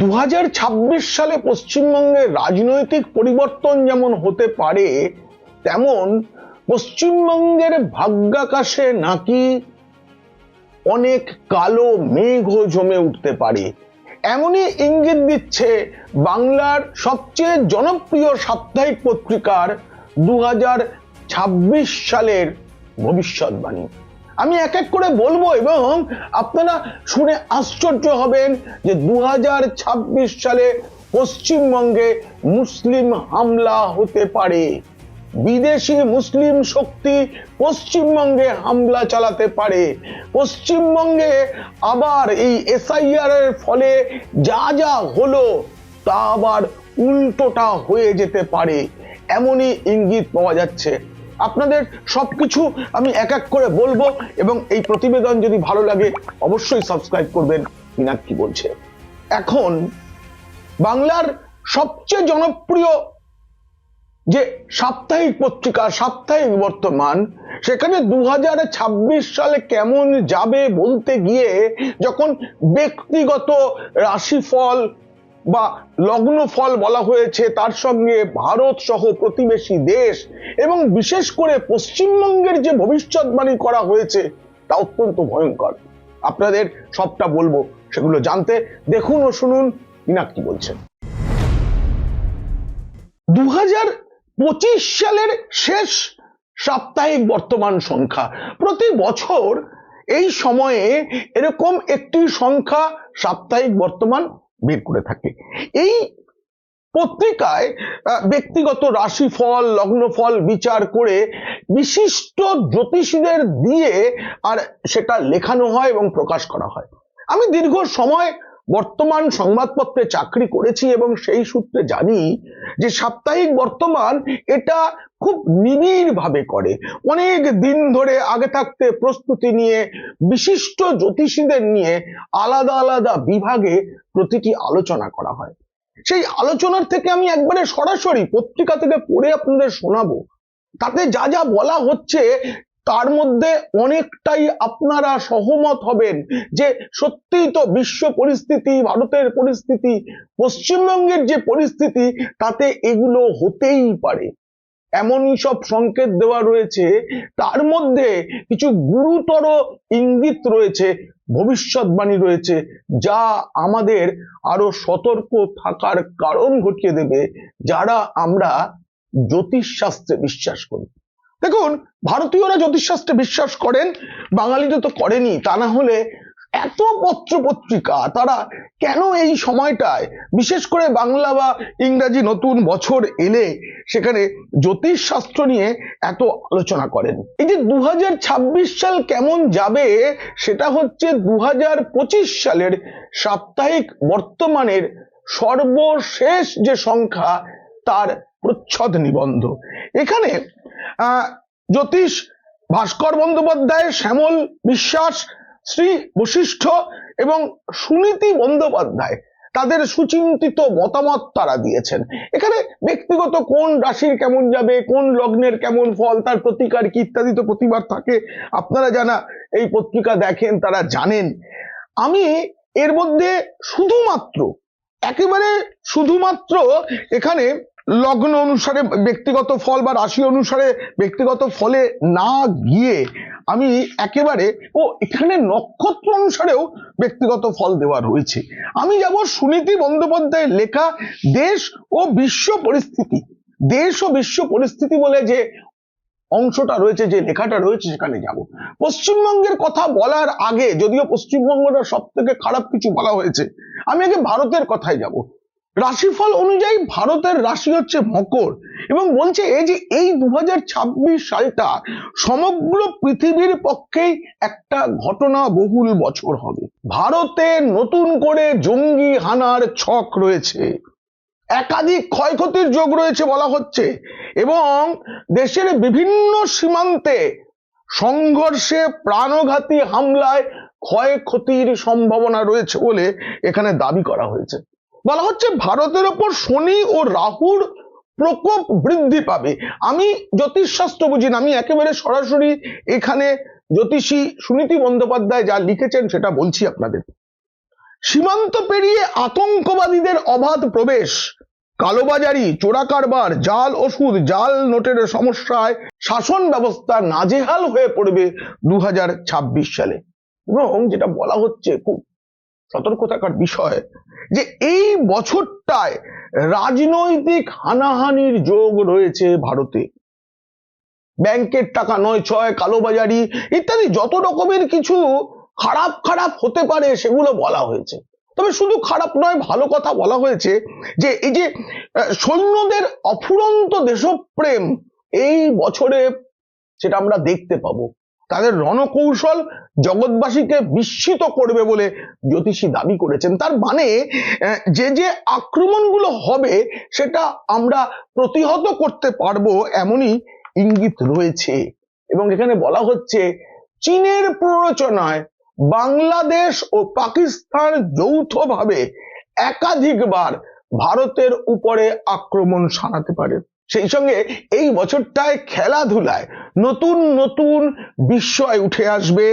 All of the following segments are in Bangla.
2026 সালে পশ্চিমবঙ্গের রাজনৈতিক পরিবর্তন যেমন হতে পারে, তেমন পশ্চিমবঙ্গের ভাগ্যাকাশে নাকি অনেক কালো মেঘও জমে উঠতে পারে। এমনই ইঙ্গিত দিচ্ছে বাংলার সবচেয়ে জনপ্রিয় সাপ্তাহিক পত্রিকার 2026 সালের ভবিষ্যৎবাণী। আমি এক এক করে বলবো এবং আপনারা শুনে আশ্চর্য হবেন যে 2026 সালে পশ্চিমবঙ্গে মুসলিম হামলা হতে পারে। বিদেশি মুসলিম শক্তি পশ্চিমবঙ্গে হামলা চালাতে পারে। পশ্চিমবঙ্গে আবার এই এসআইআর এর ফলে যা যা হলো তা আবার উল্টোটা হয়ে যেতে পারে, এমনই ইঙ্গিত পাওয়া যাচ্ছে। আপনাদের সবকিছু আমি এক এক করে বলবো এবং এই প্রতিবেদন যদি ভালো লাগে অবশ্যই সাবস্ক্রাইব করবেন। মীনাক্ষী বলছে, এখন বাংলার সবচেয়ে জনপ্রিয় যে সাপ্তাহিক পত্রিকা সাপ্তাহিক বর্তমান, সেখানে 2026 সালে কেমন যাবে বলতে গিয়ে যখন ব্যক্তিগত রাশিফল বা লগ্নফল বলা হয়েছে, তার সঙ্গে ভারত সহ প্রতিবেশী দেশ এবং বিশেষ করে পশ্চিমবঙ্গের যে ভবিষ্যৎবাণী করা হয়েছে তা অত্যন্ত ভয়ঙ্কর। আপনাদের সবটা বলবো, সেগুলো জানতে দেখুন ও শুনুন মীনাক্ষী বলছেন। 2025 সালের শেষ সাপ্তাহিক বর্তমান সংখ্যা। প্রতি বছর এই সময়ে এরকম একটি সংখ্যা সাপ্তাহিক বর্তমান বের করে থাকে। এই পত্রিকায় ব্যক্তিগত রাশিফল লগ্নফল বিচার করে বিশিষ্ট জ্যোতিষীদের দিয়ে আর সেটা লেখানো হয় এবং প্রকাশ করা হয়। আমি দীর্ঘ সময় বর্তমান সংবাদপত্রে চাকরি করেছি এবং সেই সূত্রে জানি যে সাপ্তাহিক বর্তমান এটা খুব নিবিড় ভাবে করে। অনেক দিন ধরে আগে থাকতে প্রস্তুতি নিয়ে বিশিষ্ট জ্যোতিষীদের নিয়ে আলাদা আলাদা বিভাগে প্রতিটি আলোচনা করা হয়। সেই আলোচনার থেকে আমি একবারে সরাসরি পত্রিকা থেকে পড়ে আপনাদের শোনাবো। তাতে যা যা বলা হচ্ছে তার মধ্যে অনেকটাই আপনারা সহমত হবেন যে সত্যিই তো বিশ্ব পরিস্থিতি, ভারতের পরিস্থিতি, পশ্চিমবঙ্গের যে পরিস্থিতি, তাতে এগুলো হতেই পারে। এমনই সব সংকেত দেওয়া রয়েছে, তার মধ্যে কিছু গুরুতর ইঙ্গিত রয়েছে, ভবিষ্যৎবাণী রয়েছে, যা আমাদের আরো সতর্ক থাকার কারণ ঘটিয়ে দেবে যারা আমরা জ্যোতিষশাস্ত্রে বিশ্বাস করি। দেখুন, ভারতীয়রা জ্যোতিষশাস্ত্রে বিশ্বাস করেন, বাঙালিরা তো করেনি। তা না হলে এত পত্র পত্রিকা তারা কেন এই সময়টায়, বিশেষ করে বাংলা বা ইংরাজি নতুন বছর এলে সেখানে জ্যোতিষ শাস্ত্র নিয়ে এত আলোচনা করেন? এই যে 2026 সাল কেমন যাবে, সেটা হচ্ছে 2025 সালের সাপ্তাহিক বর্তমানের সর্বশেষ যে সংখ্যা তার প্রচ্ছদ নিবন্ধ। এখানে জ্যোতিষ ভাস্কর বন্দ্যোপাধ্যায়, শ্যামল বিশ্বাস, শ্রী বশিষ্ঠ এবং সুনীতি বন্দ্যোপাধ্যায় তাদের সুচিন্তিত মতামত তারা দিয়েছেন। এখানে ব্যক্তিগত কোন রাশির কেমন যাবে, কোন লগ্নের কেমন ফল, তার প্রতিকার কি ইত্যাদি তো প্রতিবার থাকে। আপনারা যারা এই পত্রিকা দেখেন তারা জানেন। আমি এর মধ্যে শুধুমাত্র এখানে লগ্ন অনুসারে ব্যক্তিগত ফল বা রাশি অনুসারে ব্যক্তিগত ফলে না গিয়ে আমি একেবারে এখানে নক্ষত্র অনুসারেও ব্যক্তিগত ফল দেওয়া রয়েছে। আমি যাব সুনীতি বন্দ্যোপাধ্যায়ের লেখা দেশ ও বিশ্ব পরিস্থিতি বলে যে অংশটা রয়েছে, যে লেখাটা রয়েছে, সেখানে যাব। পশ্চিমবঙ্গের কথা বলার আগে, যদিও পশ্চিমবঙ্গটা সব থেকে খারাপ কিছু বলা হয়েছে, আমি আগে ভারতের কথায় যাব। রাশিফল অনুযায়ী ভারতের রাশি হচ্ছে মকর এবং বলছে এই 2026 সালটা সমগ্র পৃথিবীর পক্ষেই একটা ঘটনা বহুল বছর হবে। ভারতে নতুন করে জঙ্গি হানার ছক রয়েছে, একাধিক ক্ষয়ক্ষতির যোগ রয়েছে বলা হচ্ছে এবং দেশের বিভিন্ন সীমান্তে সংঘর্ষে, প্রাণঘাতী হামলায় ক্ষয়ক্ষতির সম্ভাবনা রয়েছে বলে এখানে দাবি করা হয়েছে। বলা হচ্ছে ভারতের ওপর শনি ও রাহুর প্রকোপ বৃদ্ধি পাবে। আমি জ্যোতিষশাস্ত্র বুঝি না, আমি একেবারে সরাসরি এখানে জ্যোতিষী সুনীতি বন্দ্যোপাধ্যায় যা লিখেছেন সেটা বলছি আপনাদের। সীমান্ত পেরিয়ে আতঙ্কবাদীদের অবাধ প্রবেশ, কালোবাজারি, চোরা কারবার, জাল ওষুধ, জাল নোটের সমস্যায় শাসন ব্যবস্থা নাজেহাল হয়ে পড়বে 2026 সালে। এবং যেটা বলা হচ্ছে, খুব সতর্ক থাকার বিষয়, যে এই বছরটায় রাজনৈতিক হানাহানির যোগ রয়েছে ভারতে। ব্যাংকের টাকা নয় ছয়, কালোবাজারি ইত্যাদি যত রকমের কিছু খারাপ খারাপ হতে পারে সেগুলো বলা হয়েছে। তবে শুধু খারাপ নয়, ভালো কথা বলা হয়েছে, যে এই যে সৈন্যদের অফুরন্ত দেশপ্রেম এই বছরে সেটা আমরা দেখতে পাবো। তাদের রণকৌশল জগৎবাসীকে বিস্মিত করবে বলে জ্যোতিষী দাবি করেছেন। তার মানে যে যে আক্রমণগুলো হবে সেটা আমরা প্রতিহত করতে পারবো এমনই ইঙ্গিত রয়েছে। এবং এখানে বলা হচ্ছে, চীনের প্ররোচনায় বাংলাদেশ ও পাকিস্তান যৌথভাবে একাধিকবার ভারতের উপরে আক্রমণ শানাতে পারে। সেই সঙ্গে এই বছরটায় খেলাধুলায় নতুন নতুন বিষয় উঠে আসবে,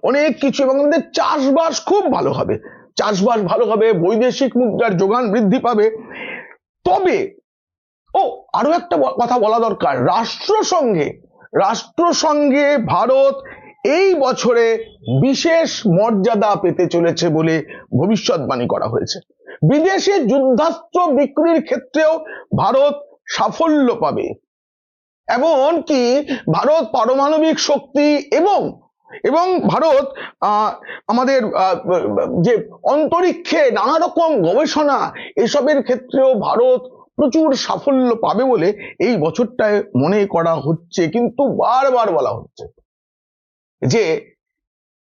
অনেক কিছু, এবং আমাদের চাষবাস খুব ভালো হবে, চাষবাস ভালো হবে, বৈদেশিক মুদ্রার যোগান বৃদ্ধি পাবে। তবে আরো একটা কথা বলা দরকার, রাষ্ট্রসংঘে ভারত এই বছরে বিশেষ মর্যাদা পেতে চলেছে বলে ভবিষ্যৎবাণী করা হয়েছে। বিদেশে যুদ্ধাস্ত্র বিক্রির ক্ষেত্রেও ভারত সাফল্য পাবে, এমনকি ভারত পারমাণবিক শক্তি এবং ভারত আমাদের যে অন্তরিক্ষে নানা রকম গবেষণা এসবের ক্ষেত্রেও ভারত প্রচুর সাফল্য পাবে বলে এই বছরটায় মনে করা হচ্ছে। কিন্তু বারবার বলা হচ্ছে যে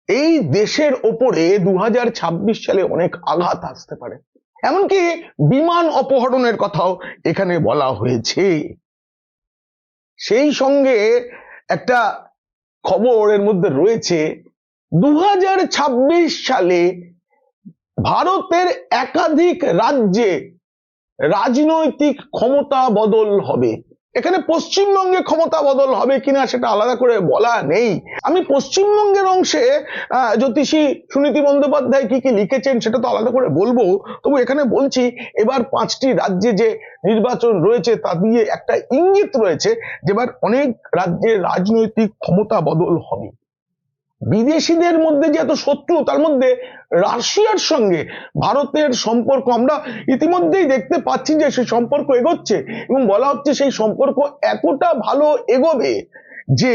এই দেশের ওপরে 2026 সালে অনেক আঘাত আসতে পারে, এমনকি বিমান অপহরণের কথাও এখানে বলা হয়েছে। সেই সঙ্গে একটা খবর এর মধ্যে রয়েছে, 2026 সালে ভারতের একাধিক রাজ্যে রাজনৈতিক ক্ষমতা বদল হবে। এখানে পশ্চিমবঙ্গে ক্ষমতা বদল হবে কিনা সেটা আলাদা করে বলা নেই। আমি পশ্চিমবঙ্গের অংশে জ্যোতিষী সুনীতি বন্দ্যোপাধ্যায় কি কি লিখেছেন সেটা তো আলাদা করে বলবো, তবু এখানে বলছি, এবার 5টি রাজ্যে যে নির্বাচন রয়েছে তা দিয়ে একটা ইঙ্গিত রয়েছে যে এবার অনেক রাজ্যে রাজনৈতিক ক্ষমতা বদল হবে। বিদেশিদের মধ্যে যে এত শত্রু, তার মধ্যে রাশিয়ার সঙ্গে ভারতের সম্পর্ক আমরা ইতিমধ্যেই দেখতে পাচ্ছি যে সেই সম্পর্ক এগোচ্ছে, এবং বলা হচ্ছে সেই সম্পর্ক এতটা ভালো এগোবে যে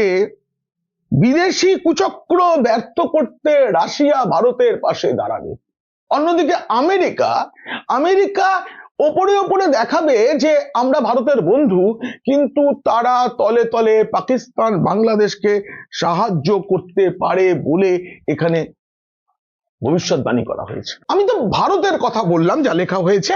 বিদেশি কুচক্র ব্যর্থ করতে রাশিয়া ভারতের পাশে দাঁড়াবে। অন্যদিকে আমেরিকা ওপরে দেখাবে যে আমরা ভারতের বন্ধু, কিন্তু তারা তলে তলে পাকিস্তান বাংলাদেশকে সাহায্য করতে পারে বলে এখানে ভবিষ্যৎবাণী করা হয়েছে। আমি তো ভারতের কথা বললাম যা লেখা হয়েছে,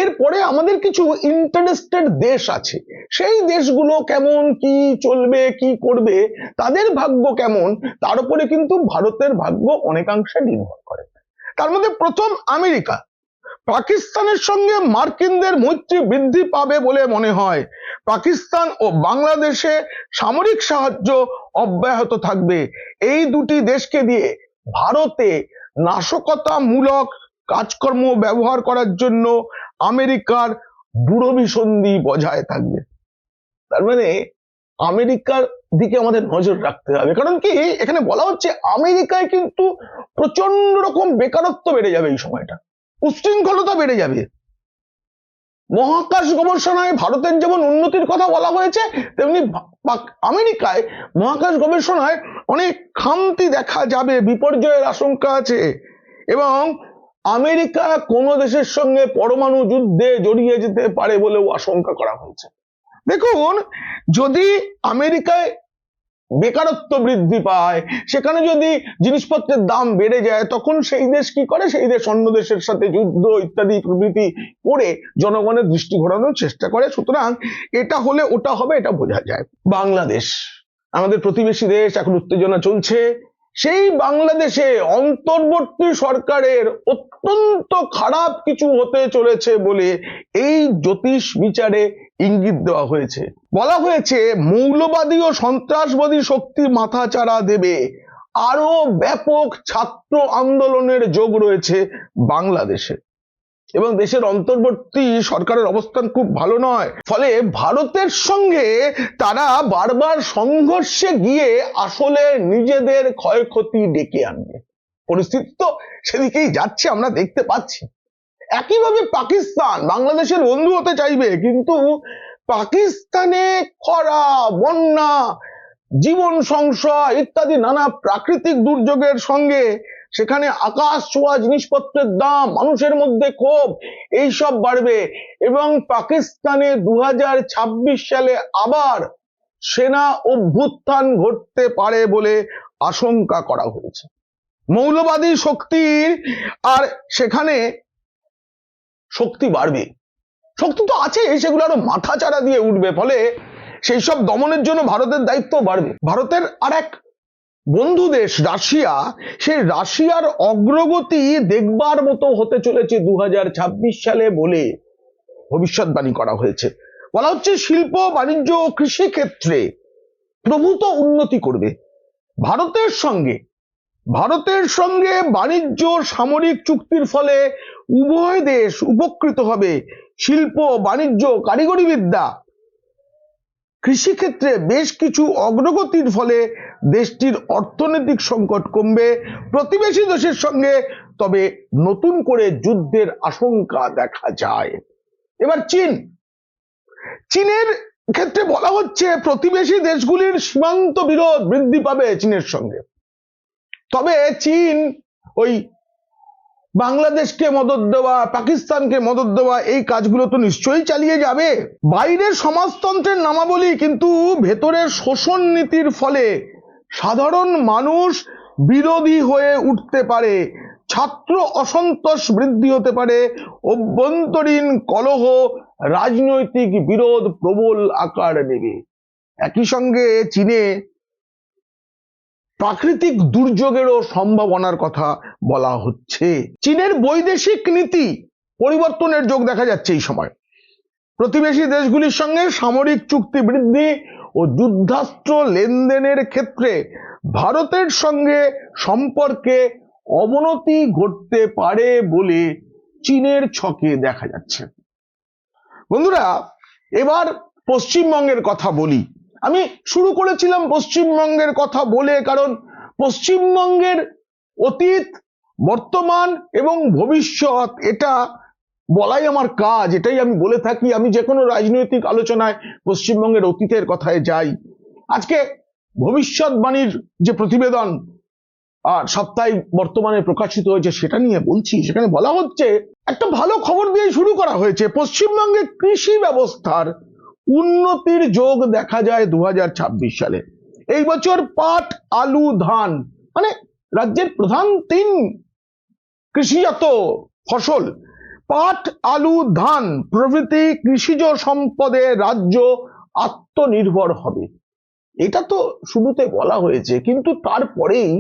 এরপরে আমাদের কিছু ইন্টারেস্টেড দেশ আছে, সেই দেশগুলো কেমন কি চলবে, কি করবে, তাদের ভাগ্য কেমন, তার উপরে কিন্তু ভারতের ভাগ্য অনেকাংশে নির্ভর করে। তার মধ্যে প্রথম আমেরিকা। পাকিস্তানের সঙ্গে মার্কিনদের মৈত্রী বৃদ্ধি পাবে বলে মনে হয়। পাকিস্তান ও বাংলাদেশে সামরিক সাহায্য অব্যাহত থাকবে। এই দুটি দেশকে দিয়ে ভারতে নাশকতামূলক কাজকর্ম ব্যবহার করার জন্য আমেরিকার দূরভিসন্ধি বজায় থাকবে। তার মানে আমেরিকার দিকে আমাদের নজর রাখতে হবে, কারণ কি এখানে বলা হচ্ছে আমেরিকায় কিন্তু প্রচন্ড রকম বেকারত্ব বেড়ে যাবে, এই সময়টা উচ্ছৃঙ্খলতা বেড়ে যাবে। মহাকাশ গবেষণায় ভারতের যেমন উন্নতির কথা বলা হয়েছে, তেমনি আমেরিকায় মহাকাশ গবেষণায় অনেক খামতি দেখা যাবে, বিপর্যয়ের আশঙ্কা আছে। এবং আমেরিকা কোনো দেশের সঙ্গে পরমাণু যুদ্ধে জড়িয়ে যেতে পারে বলেও আশঙ্কা করা হয়েছে। দেখুন, যদি আমেরিকায় বেকারত্ব বৃদ্ধি পায়, সেখানে যদি জিনিসপত্রের দাম বেড়ে যায়, তখন সেই দেশ কি করে, সেই দেশ অন্য দেশের সাথে যুদ্ধ ইত্যাদি প্রভৃতি করে জনগণের দৃষ্টি ঘোরানোর চেষ্টা করে। সুতরাং এটা হলে ওটা হবে, এটা বোঝা যায়। বাংলাদেশ আমাদের প্রতিবেশী দেশ, এখন উত্তেজনা চলছে। সেই বাংলাদেশে অন্তর্বর্তী সরকারের অত্যন্ত খারাপ কিছু হতে চলেছে বলে এই জ্যোতিষ বিচারে ইঙ্গিত দেওয়া হয়েছে। বলা হয়েছে মৌলবাদী ও সন্ত্রাসবাদী শক্তি মাথাচাড়া দেবে, আরো ব্যাপক ছাত্র আন্দোলনের যোগ রয়েছে বাংলাদেশে, এবং দেশের অন্তর্বর্তী সরকারের অবস্থান খুব ভালো নয়। ফলে ভারতের সঙ্গে তারা বারবার সংঘর্ষে গিয়ে আসলে নিজেদের ক্ষয়ক্ষতি ডেকে আনবে। পরিস্থিতি তো সেদিকেই যাচ্ছে, আমরা দেখতে পাচ্ছি। একইভাবে পাকিস্তান বাংলাদেশের বন্ধু হতে চাইবে, কিন্তু পাকিস্তানে খরা, বন্যা, জীবন সংশয় ইত্যাদি নানা প্রাকৃতিক দুর্যোগের সঙ্গে সেখানে আকাশ ছোঁয়া জিনিসপত্রের দাম, মানুষের মধ্যে ক্ষোভ, এইসব বাড়বে। এবং পাকিস্তানে 2026 সালে আবার সেনা অভ্যুত্থান ঘটতে পারে বলে আশঙ্কা করা হয়েছে। মৌলবাদী শক্তির আর সেখানে শক্তি বাড়বে, শক্তি তো আছে, সেগুলো আরো মাথাচাড়া দিয়ে উঠবে। ফলে সেই সব দমনের জন্য ভারতের দায়িত্ব বাড়বে। ভারতের আর এক বন্ধু দেশ রাশিয়া, সেই রাশিয়ার অগ্রগতি দেখবার মতো হতে চলেছে 2026 সালে বলে ভবিষ্যৎবাণী করা হয়েছে। বলা হচ্ছে শিল্প, বাণিজ্য ও কৃষি ক্ষেত্রে প্রভূত উন্নতি করবে। ভারতের সঙ্গে বাণিজ্য সামরিক চুক্তির ফলে উভয় দেশ উপকৃত হবে। শিল্প, বাণিজ্য, কারিগরি বিদ্যা, কৃষিক্ষেত্রে বেশ কিছু অগ্রগতির ফলে দেশটির অর্থনৈতিক সংকট কমবে প্রতিবেশী দেশের সঙ্গে, তবে নতুন করে যুদ্ধের আশঙ্কা দেখা যায়। এবার চীনের ক্ষেত্রে বলা হচ্ছে প্রতিবেশী দেশগুলির সীমান্ত বিরোধ বৃদ্ধি পাবে চীনের সঙ্গে। তবে চীন ওই বাংলাদেশকে মদদ দেওয়া, পাকিস্তানকে মদদ দেওয়া, এই কাজগুলো তো নিশ্চয়ই চালিয়ে যাবে। বাইরের সমাজতন্ত্রের নামাবলী, কিন্তু ভেতরের শোষণ নীতির ফলে সাধারণ মানুষ বিরোধী হয়ে উঠতে পারে, ছাত্র অসন্তোষ বৃদ্ধি হতে পারে, অভ্যন্তরীণ কলহ, রাজনৈতিক বিরোধ প্রবল আকার নেবে। একই সঙ্গে চীনে প্রাকৃতিক দুর্যোগেরও সম্ভাবনার কথা বলা হচ্ছে। চীনের বৈদেশিক নীতি পরিবর্তনের যোগ দেখা যাচ্ছে এই সময়। প্রতিবেশী দেশগুলির সঙ্গে সামরিক চুক্তি বৃদ্ধি ও যুদ্ধাস্ত্র লেনদেনের ক্ষেত্রে ভারতের সঙ্গে সম্পর্কে অবনতি ঘটতে পারে বলে চীনের ছকে দেখা যাচ্ছে। বন্ধুরা, এবার পশ্চিমবঙ্গের কথা বলি। আমি শুরু করেছিলাম পশ্চিমবঙ্গের কথা বলে, কারণ পশ্চিমবঙ্গের অতীত, বর্তমান এবং ভবিষ্যৎ এটা বলাই আমার কাজ, এটাই আমি বলে থাকি। আমি যে কোনো রাজনৈতিক আলোচনায় পশ্চিমবঙ্গের অতীতের কথায় যাই। আজকে ভবিষ্যৎবাণীর যে প্রতিবেদন আর সাপ্তাহিক বর্তমানে প্রকাশিত হয়েছে সেটা নিয়ে বলছি। সেখানে বলা হচ্ছে, একটা ভালো খবর দিয়ে শুরু করা হয়েছে, পশ্চিমবঙ্গের কৃষি ব্যবস্থার উন্নতির যোগ দেখা যায় 2026 সালে। এই বছর পাট, আলু, ধান, মানে রাজ্যের প্রধান 3 কৃষিজাত ফসল, পাট, আলু, ধান প্রভৃতি কৃষিজ সম্পদে রাজ্য আত্মনির্ভর হবে। এটা তো শুরুতে বলা হয়েছে, কিন্তু তারপরেই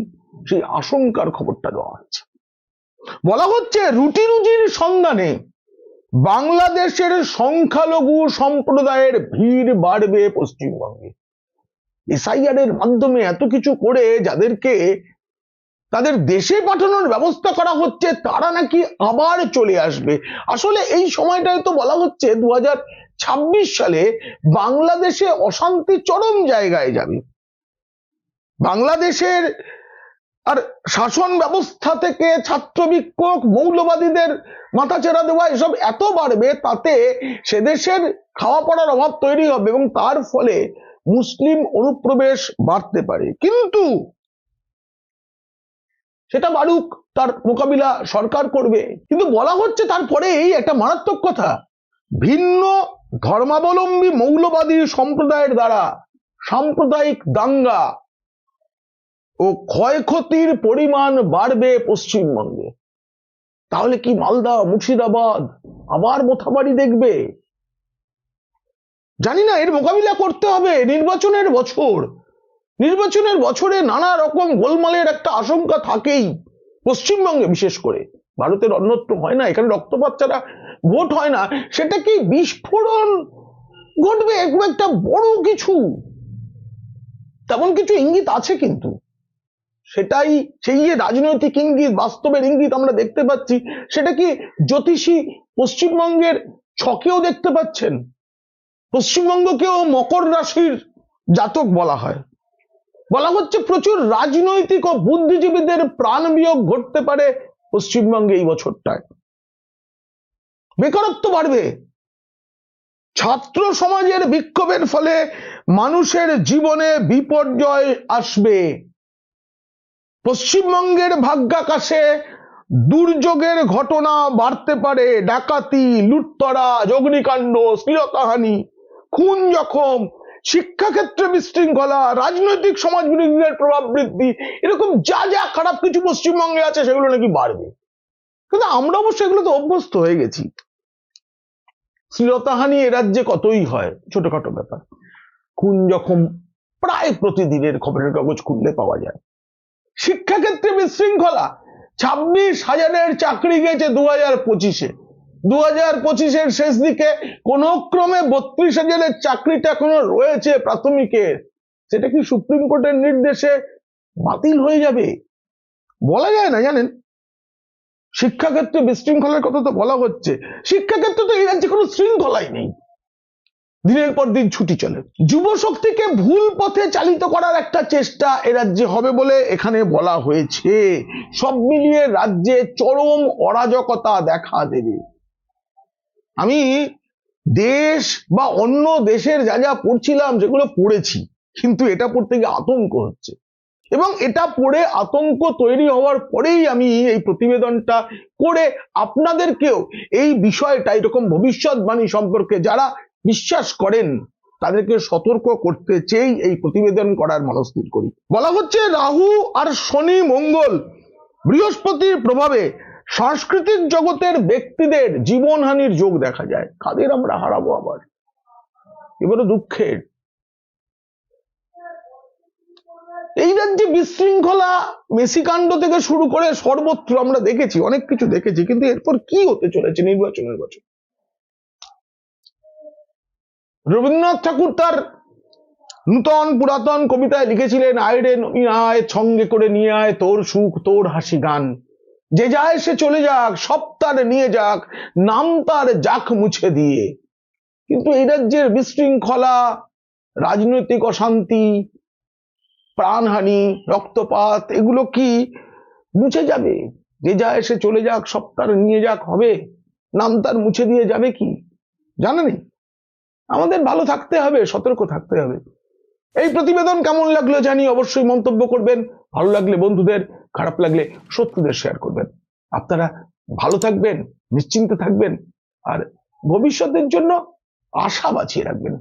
সেই আশঙ্কার খবরটা দেওয়া হচ্ছে। বলা হচ্ছে রুটি রুজির সন্ধানে বাংলাদেশের সংখ্যালঘু সম্প্রদায়ের ভিড় বাড়বে পশ্চিমবঙ্গে। এসআইআর এর মাধ্যমে এত কিছু করে যাদেরকে তাদের দেশে পাঠানোর ব্যবস্থা করা হচ্ছে, তারা নাকি আবার চলে আসবে। আসলে এই সময়টায় তো বলা হচ্ছে 2026 সালে বাংলাদেশে অশান্তি চরম জায়গায় যাবে। বাংলাদেশের আর শাসন ব্যবস্থা থেকে ছাত্র বিক্ষোভ, মৌলবাদীদের মাথাচাড়া দেওয়া, এসব এত বাড়বে, তাতে সে দেশের খাওয়া পড়ার অভাব তৈরি হবে এবং তার ফলে মুসলিম অনুপ্রবেশ বাড়তে পারে। কিন্তু সেটা বাড়ুক, তার মোকাবিলা সরকার করবে। কিন্তু বলা হচ্ছে তারপরেই একটা মারাত্মক কথা, ভিন্ন ধর্মাবলম্বী মৌলবাদী সম্প্রদায়ের দ্বারা সাম্প্রদায়িক দাঙ্গা ও ক্ষয়ক্ষতির পরিমাণ বাড়বে পশ্চিমবঙ্গে। তাহলে কি মালদা, মুর্শিদাবাদ আবার মোথাবাড়ি দেখবে? জানি না, এর মোকাবিলা করতে হবে। নির্বাচনের বছরে নানা রকম গোলমালের একটা আশঙ্কা থাকেই পশ্চিমবঙ্গে, বিশেষ করে। ভারতের অন্যত্র হয় না, এখানে রক্তপাত ছাড়া ভোট হয় না। সেটা কি বিস্ফোরণ ঘটবে, একটা বড় কিছু, তেমন কিছু ইঙ্গিত আছে, কিন্তু সেটাই, সেই যে রাজনৈতিক ইঙ্গিত, বাস্তবের ইঙ্গিত আমরা দেখতে পাচ্ছি, সেটা কি জ্যোতিষী পশ্চিমবঙ্গের ছকেও দেখতে পাচ্ছেন? পশ্চিমবঙ্গকেও মকর রাশির জাতক বলা হয়। বলা হচ্ছে প্রচুর রাজনৈতিক ও বুদ্ধিজীবীদের প্রাণ বিয়োগ ঘটতে পারে পশ্চিমবঙ্গে এই বছরটায়। বেকারত্ব বাড়বে, ছাত্র সমাজের বিক্ষোভের ফলে মানুষের জীবনে বিপর্যয় আসবে। পশ্চিমবঙ্গের ভাগ্যাকাশে দুর্যোগের ঘটনা বাড়তে পারে, ডাকাতি, লুটতরা, অগ্নিকাণ্ড, শ্লীলতাহানি, খুন, জখম, শিক্ষাক্ষেত্রে বিশৃঙ্খলা, রাজনৈতিক সমাজ বিরোধীদের প্রভাব বৃদ্ধি, এরকম যা যা খারাপ কিছু পশ্চিমবঙ্গে আছে সেগুলো নাকি বাড়বে। কিন্তু আমরা অবশ্য এগুলো তো অভ্যস্ত হয়ে গেছি। শ্লীলতাহানি এ রাজ্যে কতই হয়, ছোটখাটো ব্যাপার। খুন জখম প্রায় প্রতিদিনের খবরের কাগজ খুললে পাওয়া যায়। শিক্ষাক্ষেত্রে বিশৃঙ্খলা, 26,000 চাকরি গেছে 2025-এ। 2025-এর শেষ দিকে কোন ক্রমে 32,000 চাকরিটা এখনো রয়েছে প্রাথমিকের, সেটা কি সুপ্রিম কোর্টের নির্দেশে বাতিল হয়ে যাবে? বলা যায় না, জানেন। শিক্ষাক্ষেত্রে বিশৃঙ্খলার কথা তো বলা হচ্ছে, শিক্ষাক্ষেত্রে তো এই রাজ্যে কোনো শৃঙ্খলাই নেই, দিনের পর দিন ছুটি চলে। যুব শক্তিকে ভুল পথে চালিত করার একটা চেষ্টা এ রাজ্যে হবে বলে এখানে বলা হয়েছে। সব মিলিয়ে রাজ্যে চরম অরাজকতা দেখা দেবে। আমি দেশ বা অন্য দেশের যা যা পড়ছিলাম সেগুলো পড়েছি, কিন্তু এটা পড়তে গিয়ে আতঙ্ক হচ্ছে, এবং এটা পড়ে আতঙ্ক তৈরি হওয়ার পরেই আমি এই প্রতিবেদনটা করে আপনাদেরকেও এই বিষয়টা, এরকম ভবিষ্যৎবাণী সম্পর্কে যারা বিশ্বাস করেন তাদেরকে সতর্ক করতে চেয়েই এই প্রতিবেদন করার মনস্থির করি। বলা হচ্ছে রাহু আর শনি মঙ্গল বৃহস্পতির প্রভাবে সাংস্কৃতিক জগতের ব্যক্তিদের জীবনহানির যোগ দেখা যায়। কাদের আমরা হারাবো আবার, এবারে দুঃখের। এই রাজ্যে বিশৃঙ্খলা, মেসিকাণ্ড থেকে শুরু করে সর্বত্র আমরা দেখেছি, অনেক কিছু দেখেছি, কিন্তু এরপর কি হতে চলেছে নির্বাচনের বছর। রবীন্দ্রনাথ ঠাকুর তার নূতন পুরাতন কবিতায় লিখেছিলেন, আয় রে নবীন আয়, সঙ্গে করে নিয়ে আয় তোর সুখ তোর হাসি গান, যে যায় সে চলে যাক, সব তার নিয়ে যাক, নাম তার যাক মুছে দিয়ে। কিন্তু এই রাজ্যের বিশৃঙ্খলা, রাজনৈতিক অশান্তি, প্রাণহানি, রক্তপাত, এগুলো কি মুছে যাবে? যে যায় সে চলে যাক, সব তার নিয়ে যাক হবে, নাম তার মুছে দিয়ে যাবে কি? জানা নেই। আমাদের ভালো থাকতে হবে, সতর্ক থাকতে হবে। এই প্রতিবেদন কেমন লাগলো জানি, অবশ্যই মন্তব্য করবেন। ভালো লাগলে বন্ধুদের, খারাপ লাগলে শত্রুদের শেয়ার করবেন। আপনারা ভালো থাকবেন, নিশ্চিন্তে থাকবেন, আর ভবিষ্যতের জন্য আশা বাঁচিয়ে রাখবেন।